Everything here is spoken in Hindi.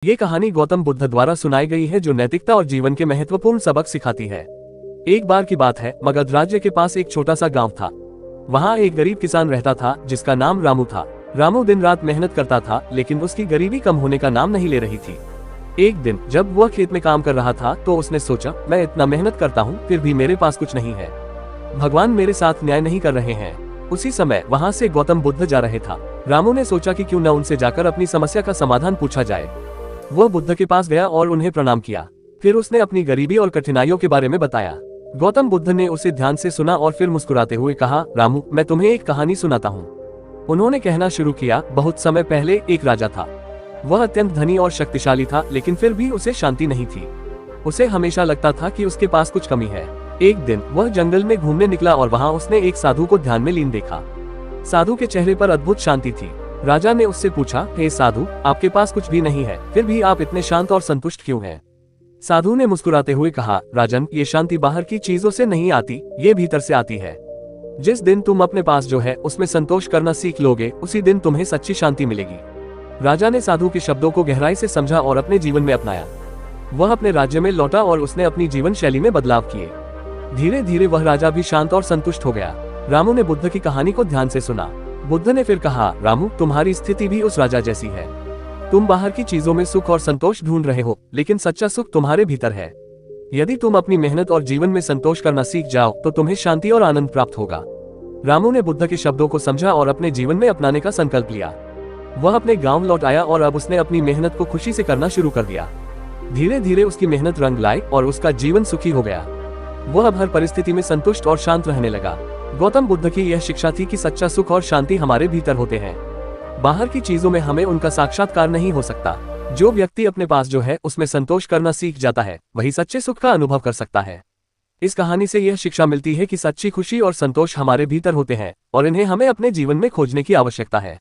ये कहानी गौतम बुद्ध द्वारा सुनाई गई है जो नैतिकता और जीवन के महत्वपूर्ण सबक सिखाती है। एक बार की बात है, मगध राज्य के पास एक छोटा सा गांव था। वहाँ एक गरीब किसान रहता था जिसका नाम रामू था। रामू दिन रात मेहनत करता था, लेकिन उसकी गरीबी कम होने का नाम नहीं ले रही थी। एक दिन जब वह खेत में काम कर रहा था तो उसने सोचा, मैं इतना मेहनत करता हूँ फिर भी मेरे पास कुछ नहीं है। भगवान मेरे साथ न्याय नहीं कर रहे हैं। उसी समय वहाँ से गौतम बुद्ध जा रहे था। रामू ने सोचा कि क्यों न उनसे जाकर अपनी समस्या का समाधान पूछा जाए। वह बुद्ध के पास गया और उन्हें प्रणाम किया। फिर उसने अपनी गरीबी और कठिनाइयों के बारे में बताया। गौतम बुद्ध ने उसे ध्यान से सुना और फिर मुस्कुराते हुए कहा, रामू, मैं तुम्हें एक कहानी सुनाता हूँ। उन्होंने कहना शुरू किया, बहुत समय पहले एक राजा था। वह अत्यंत धनी और शक्तिशाली था, लेकिन फिर भी उसे शांति नहीं थी। उसे हमेशा लगता था कि उसके पास कुछ कमी है। एक दिन वह जंगल में घूमने निकला और वहाँ उसने एक साधु को ध्यान में लीन देखा। साधु के चेहरे पर अद्भुत शांति थी। राजा ने उससे पूछा, हे साधु, आपके पास कुछ भी नहीं है, फिर भी आप इतने शांत और संतुष्ट क्यों हैं? साधु ने मुस्कुराते हुए कहा, राजन, ये शांति बाहर की चीजों से नहीं आती, ये भीतर से आती है। जिस दिन तुम अपने पास जो है उसमें संतोष करना सीख लोगे, उसी दिन तुम्हें सच्ची शांति मिलेगी। राजा ने साधु के शब्दों को गहराई से समझा और अपने जीवन में अपनाया। वह अपने राज्य में लौटा और उसने अपनी जीवन शैली में बदलाव किए। धीरे धीरे वह राजा भी शांत और संतुष्ट हो गया। रामू ने बुद्ध की कहानी को ध्यान से सुना। बुद्ध ने फिर कहा, रामू, तुम्हारी स्थिति भी उस राजा जैसी है। तुम बाहर की चीजों में सुख और संतोष ढूंढ रहे हो, लेकिन सच्चा सुख तुम्हारे भीतर है। यदि तुम अपनी मेहनत और जीवन में संतोष करना सीख जाओ तो तुम्हें शांति और आनंद प्राप्त होगा। रामू ने बुद्ध के शब्दों को समझा और अपने जीवन में अपनाने का संकल्प लिया। वह अपने गांव लौट आया और अब उसने अपनी मेहनत को खुशी से करना शुरू कर दिया। धीरे धीरे उसकी मेहनत रंग लाई और उसका जीवन सुखी हो गया। वह अब हर परिस्थिति में संतुष्ट और शांत रहने लगा। गौतम बुद्ध की यह शिक्षा थी कि सच्चा सुख और शांति हमारे भीतर होते हैं। बाहर की चीजों में हमें उनका साक्षात्कार नहीं हो सकता। जो व्यक्ति अपने पास जो है उसमें संतोष करना सीख जाता है, वही सच्चे सुख का अनुभव कर सकता है। इस कहानी से यह शिक्षा मिलती है कि सच्ची खुशी और संतोष हमारे भीतर होते हैं और इन्हें हमें अपने जीवन में खोजने की आवश्यकता है।